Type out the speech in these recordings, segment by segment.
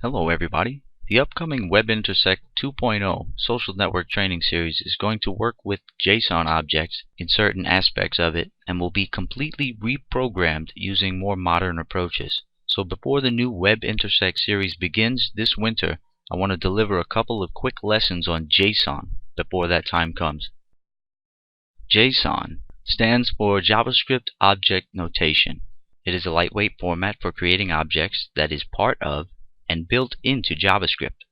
Hello everybody. The upcoming Web Intersect 2.0 social network training series is going to work with JSON objects in certain aspects of it and will be completely reprogrammed using more modern approaches. So before the new Web Intersect series begins this winter, I want to deliver a couple of quick lessons on JSON before that time comes. JSON stands for JavaScript Object Notation. It is a lightweight format for creating objects that is part of and built into JavaScript.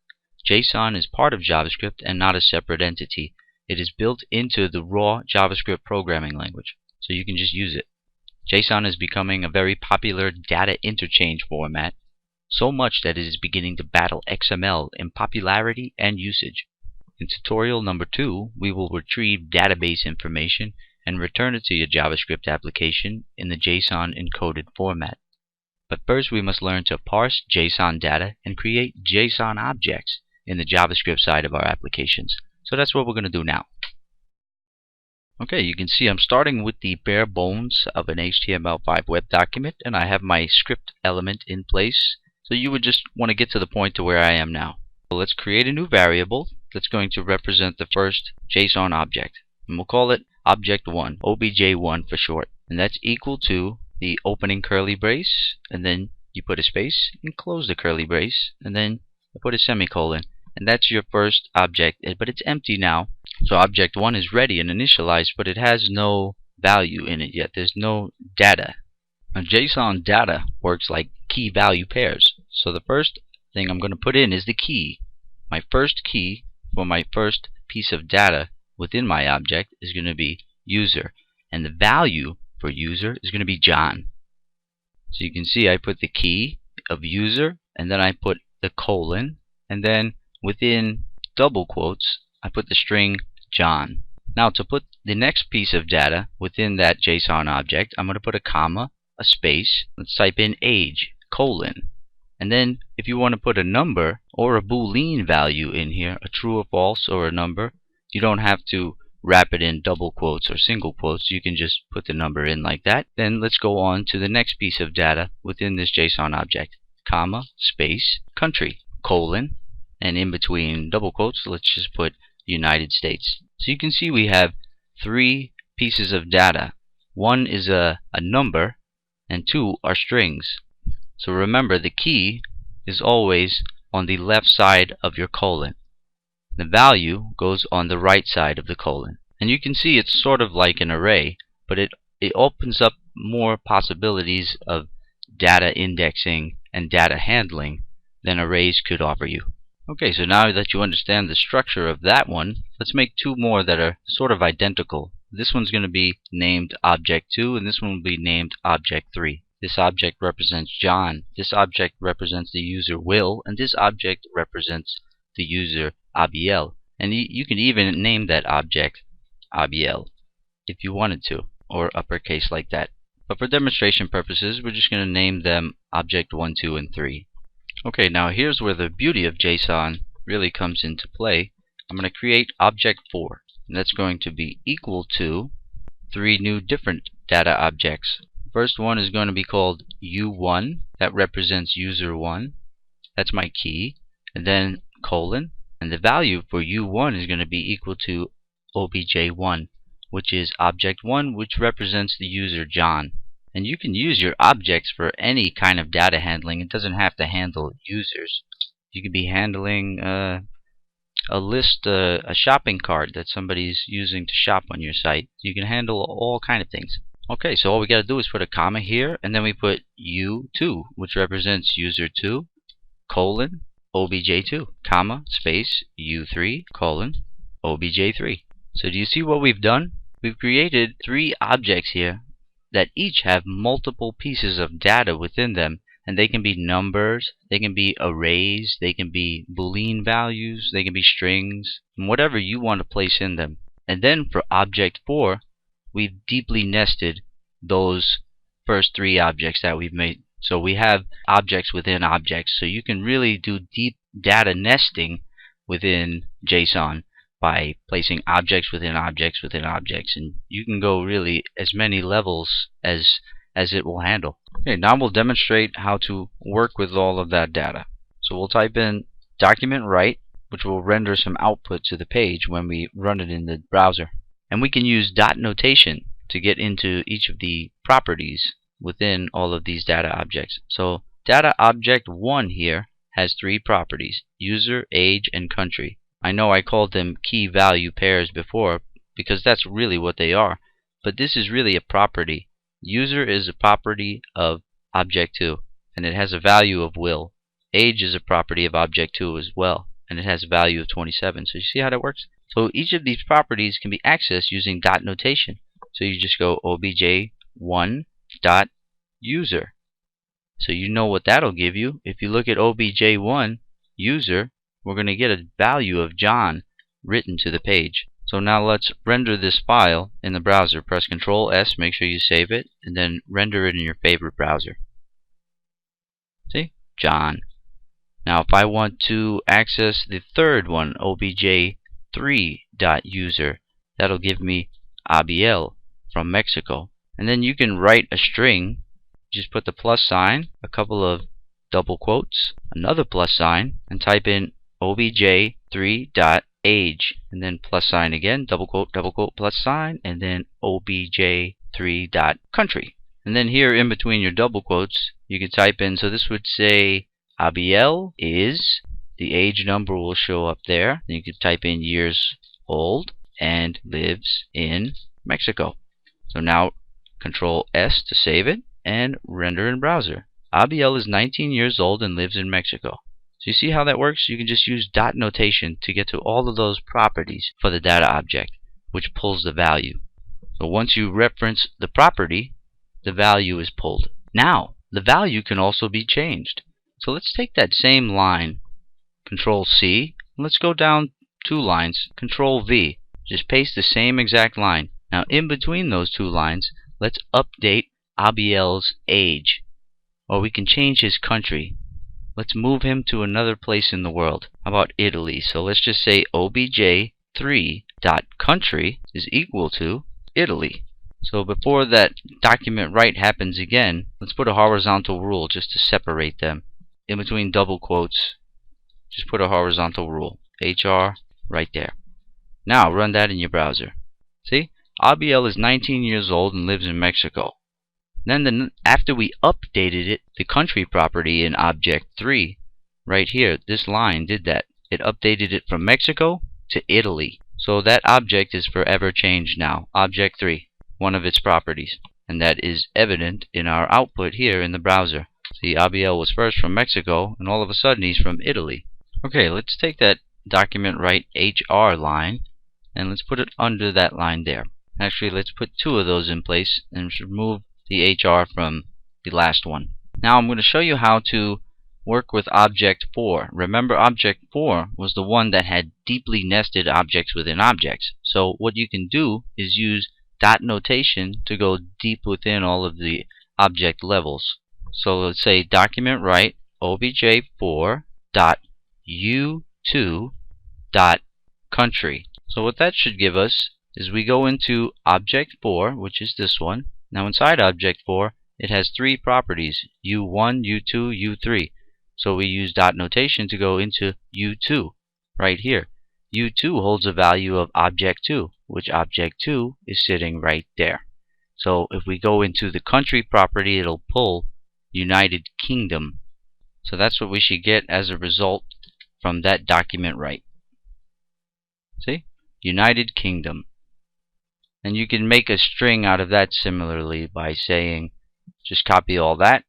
JSON is part of JavaScript and not a separate entity. It is built into the raw JavaScript programming language, so you can just use it. JSON is becoming a very popular data interchange format, so much that it is beginning to battle XML in popularity and usage. In tutorial number 2, we will retrieve database information and return it to your JavaScript application in the JSON encoded format. But first we must learn to parse JSON data and create JSON objects in the JavaScript side of our applications. So that's what we're going to do now. Okay, you can see I'm starting with the bare bones of an HTML5 web document, and I have my script element in place. So you would just want to get to the point to where I am now. So let's create a new variable that's going to represent the first JSON object. And we'll call it object1, obj1 for short. And that's equal to the opening curly brace, and then you put a space and close the curly brace, and then you put a semicolon, and that's your first object, but it's empty now. So object 1 is ready and initialized, but it has no value in it yet. There's no data. Now JSON data works like key value pairs. So the first thing I'm going to put in is the key. My first key for my first piece of data within my object is going to be user, and the value for user is going to be John. So you can see I put the key of user, and then I put the colon, and then within double quotes I put the string John. Now to put the next piece of data within that JSON object, I'm going to put a comma, a space. Let's type in age, colon. And then if you want to put a number or a Boolean value in here, a true or false or a number, you don't have to wrap it in double quotes or single quotes. You can just put the number in like that. Then let's go on to the next piece of data within this JSON object, comma, space, country, colon, and in between double quotes let's just put United States. So you can see we have 3 pieces of data. 1 is a number and 2 are strings. So remember, the key is always on the left side of your colon. The value goes on the right side of the colon. And you can see it's sort of like an array, but it opens up more possibilities of data indexing and data handling than arrays could offer you. Okay, so now that you understand the structure of that one, let's make 2 more that are sort of identical. This one's going to be named object2, and this one will be named object3. This object represents John, this object represents the user Will, and this object represents the user Abiel. And you can even name that object Abiel if you wanted to, or uppercase like that. But for demonstration purposes, we're just going to name them object 1, 2, and 3. Okay, now here's where the beauty of JSON really comes into play. I'm going to create object 4, and that's going to be equal to 3 new different data objects. First one is going to be called U1, that represents user 1. That's my key. And then colon, and the value for U1 is going to be equal to obj1, which is object 1, which represents the user John. And you can use your objects for any kind of data handling. It doesn't have to handle users. You could be handling a list, a shopping cart that somebody's using to shop on your site. You can handle all kind of things. Okay, so all we got to do is put a comma here, and then we put U2, which represents user 2, colon, obj2, comma, space, u3, colon, obj3. So do you see what we've done? We've created 3 objects here that each have multiple pieces of data within them, and they can be numbers, they can be arrays, they can be Boolean values, they can be strings, and whatever you want to place in them. And then for object 4, we've deeply nested those first 3 objects that we've made. So we have objects within objects, so you can really do deep data nesting within JSON by placing objects within objects within objects, and you can go really as many levels as it will handle. Okay, now we'll demonstrate how to work with all of that data. So we'll type in document write, which will render some output to the page when we run it in the browser. And we can use dot notation to get into each of the properties within all of these data objects. So data object 1 here has 3 properties: user, age, and country. I know I called them key value pairs before because that's really what they are, but this is really a property. User is a property of object 2, and it has a value of will. Age is a property of object 2 as well, and it has a value of 27. So you see how that works? So each of these properties can be accessed using dot notation. So you just go obj1.user. So you know what that'll give you. If you look at obj1 user, we're going to get a value of John written to the page. So now let's render this file in the browser. Press Ctrl S, make sure you save it, and then render it in your favorite browser. See? John. Now if I want to access the third one, obj3.user, that'll give me Abiel from Mexico. And then you can write a string. Just put the plus sign, a couple of double quotes, another plus sign, and type in obj3.age, and then plus sign again, double quote, plus sign, and then obj3.country. And then here in between your double quotes, you can type in, so this would say Abiel is, the age number will show up there. Then you can type in years old and lives in Mexico. So now Control S to save it and render in browser. Abiel is 19 years old and lives in Mexico. So you see how that works? You can just use dot notation to get to all of those properties for the data object, which pulls the value. So once you reference the property, the value is pulled. Now, the value can also be changed. So let's take that same line, Control C, and let's go down 2 lines, Control V. Just paste the same exact line. Now in between those 2 lines, let's update Abiel's age. Or we can change his country. Let's move him to another place in the world. How about Italy? So let's just say obj3.country is equal to Italy. So before that document write happens again, let's put a horizontal rule just to separate them. In between double quotes, just put a horizontal rule. HR right there. Now run that in your browser. See? Abiel is 19 years old and lives in Mexico. Then after we updated it, the country property in object 3, right here, this line did that. It updated it from Mexico to Italy. So that object is forever changed now. Object 3, one of its properties. And that is evident in our output here in the browser. See, Abiel was first from Mexico, and all of a sudden he's from Italy. Okay, let's take that document write HR line, and let's put it under that line there. Actually, let's put 2 of those in place, and remove the HR from the last one. Now I'm going to show you how to work with object 4. Remember, object 4 was the one that had deeply nested objects within objects. So what you can do is use dot notation to go deep within all of the object levels. So let's say document write obj4.u2.country. So what that should give us is we go into object 4, which is this one. Now inside object 4, it has 3 properties, u1, u2, u3. So we use dot notation to go into u2 right here. u2 holds a value of object 2, which object 2 is sitting right there. So if we go into the country property, it'll pull United Kingdom. So that's what we should get as a result from that document write. See? United Kingdom. And you can make a string out of that similarly by saying, just copy all that,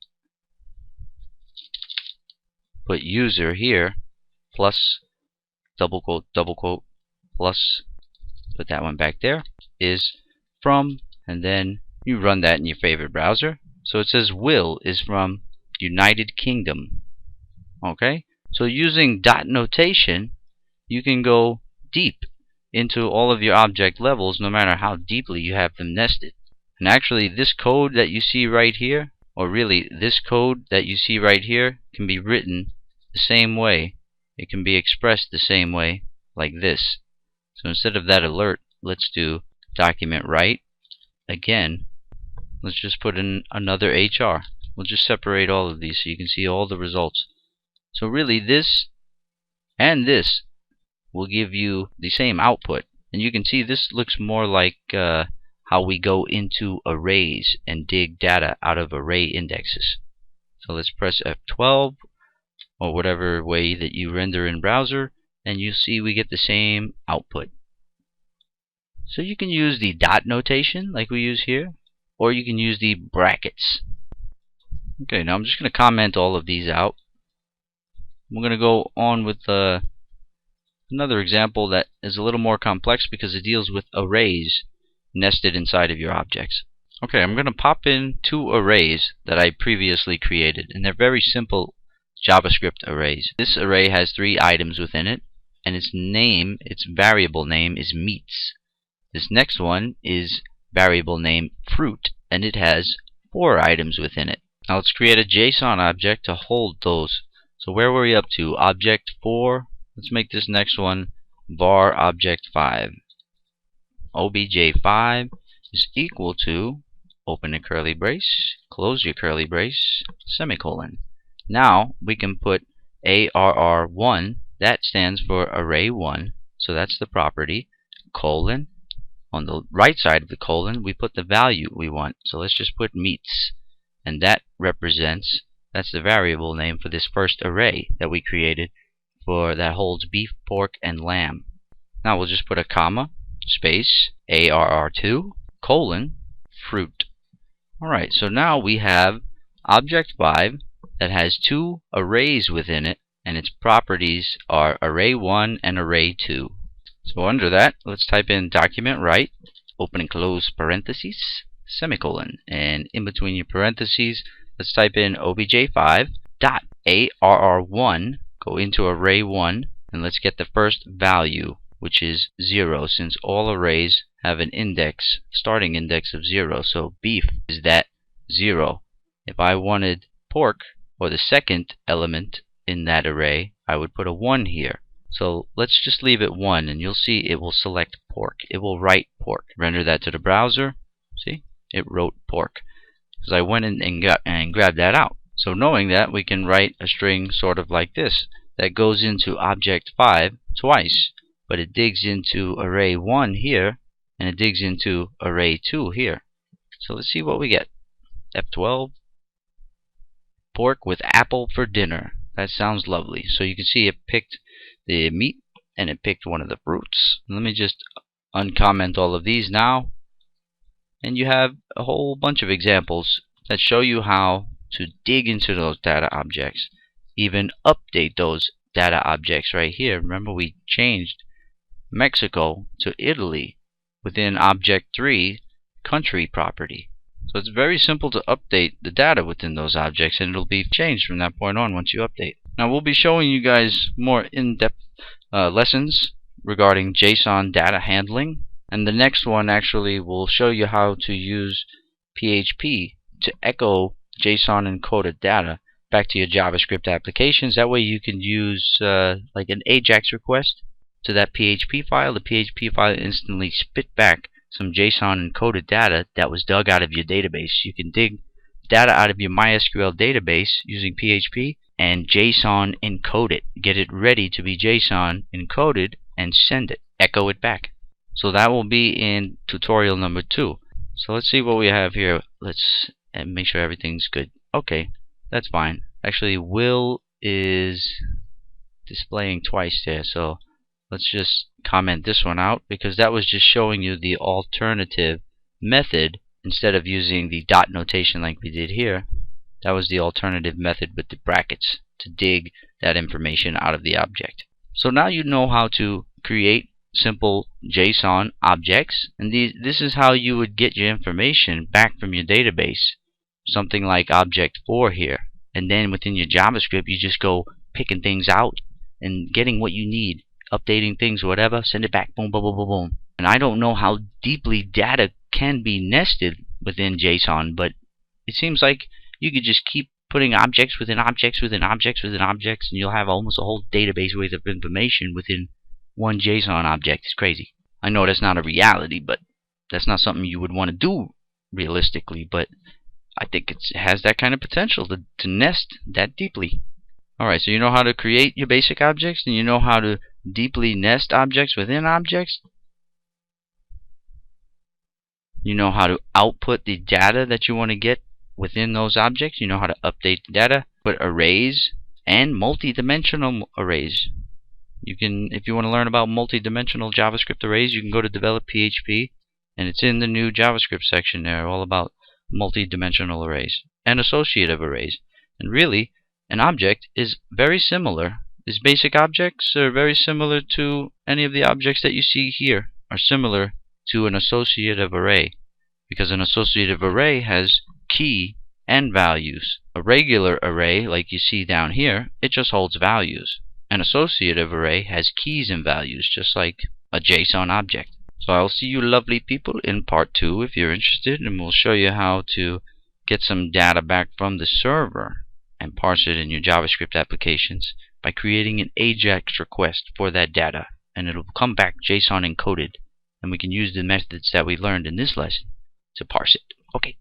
put user here, plus, double quote, plus, put that one back there, is from, and then you run that in your favorite browser. So it says Will is from United Kingdom. Okay? So using dot notation, you can go deep into all of your object levels, no matter how deeply you have them nested. And actually, this code that you see right here, or really this code that you see right here, can be written the same way. It can be expressed the same way, like this. So instead of that alert, let's do document write again. Let's just put in another HR. We'll just separate all of these so you can see all the results. So really this and this will give you the same output. And you can see this looks more like how we go into arrays and dig data out of array indexes. So let's press F12 or whatever way that you render in browser, and you see we get the same output. So you can use the dot notation like we use here, or you can use the brackets. Okay, now I'm just going to comment all of these out. We're going to go on with another example that is a little more complex because it deals with arrays nested inside of your objects. Okay, I'm going to pop in two arrays that I previously created, and they're very simple JavaScript arrays. This array has 3 items within it, and its name, its variable name, is meats. This next one is variable name fruit, and it has 4 items within it. Now let's create a JSON object to hold those. So where were we up to? Object 4. Let's make this next one var object 5. obj5 is equal to, open a curly brace, close your curly brace, semicolon. Now we can put ARR1, that stands for array1, so that's the property, colon. On the right side of the colon we put the value we want, so let's just put meats, and that represents, that's the variable name for this first array that we created that holds beef, pork, and lamb. Now we'll just put a comma, space, ARR2, colon, fruit. Alright, so now we have object 5 that has 2 arrays within it, and its properties are array1 and array2. So under that, let's type in document write, open and close parentheses, semicolon, and in between your parentheses, let's type in obj5 dot ARR1, go into array1, and let's get the first value, which is 0, since all arrays have an index, starting index of 0. So beef is that 0. If I wanted pork, or the second element in that array, I would put a 1 here. So let's just leave it 1, and you'll see it will select pork. It will write pork. Render that to the browser. See? It wrote pork. Because I went in and grabbed that out. So knowing that, we can write a string sort of like this that goes into object 5 twice, but it digs into array 1 here, and it digs into array 2 here. So let's see what we get. F12, pork with apple for dinner. That sounds lovely. So you can see it picked the meat and it picked one of the fruits. Let me just uncomment all of these now, and you have a whole bunch of examples that show you how to dig into those data objects, even update those data objects right here. Remember, we changed Mexico to Italy within object 3 country property. So it's very simple to update the data within those objects, and it'll be changed from that point on once you update. Now we'll be showing you guys more in-depth lessons regarding JSON data handling, and the next one actually will show you how to use PHP to echo JSON encoded data back to your JavaScript applications. That way you can use like an AJAX request to that PHP file. The PHP file instantly spit back some JSON encoded data that was dug out of your database. You can dig data out of your MySQL database using PHP and JSON encode it. Get it ready to be JSON encoded and send it. Echo it back. So that will be in tutorial number 2. So let's see what we have here. Let's make sure everything's good. Okay, that's fine. Actually, Will is displaying twice there, so let's just comment this one out, because that was just showing you the alternative method. Instead of using the dot notation like we did here, that was the alternative method with the brackets to dig that information out of the object. So now you know how to create simple JSON objects, and this is how you would get your information back from your database. Something like object 4 here, and then within your JavaScript you just go picking things out and getting what you need, updating things, whatever, send it back, boom, boom, boom, boom, boom. And I don't know how deeply data can be nested within JSON, but it seems like you could just keep putting objects within objects within objects within objects, and you'll have almost a whole database worth of information within one JSON object. It's crazy. I know that's not a reality, but that's not something you would want to do realistically, but I think it has that kind of potential to nest that deeply. Alright, so you know how to create your basic objects, and you know how to deeply nest objects within objects. You know how to output the data that you want to get within those objects. You know how to update the data, put arrays, and multi-dimensional arrays. You can, if you want to learn about multi-dimensional JavaScript arrays, you can go to Develop PHP, and it's in the new JavaScript section there, all about multi-dimensional arrays and associative arrays. And really, an object is very similar. These basic objects are very similar to any of the objects that you see here, are similar to an associative array, because an associative array has key and values. A regular array, like you see down here, it just holds values. An associative array has keys and values, just like a JSON object. So I'll see you lovely people in part 2 if you're interested, and we'll show you how to get some data back from the server and parse it in your JavaScript applications by creating an AJAX request for that data, and it'll come back JSON encoded, and we can use the methods that we learned in this lesson to parse it. Okay.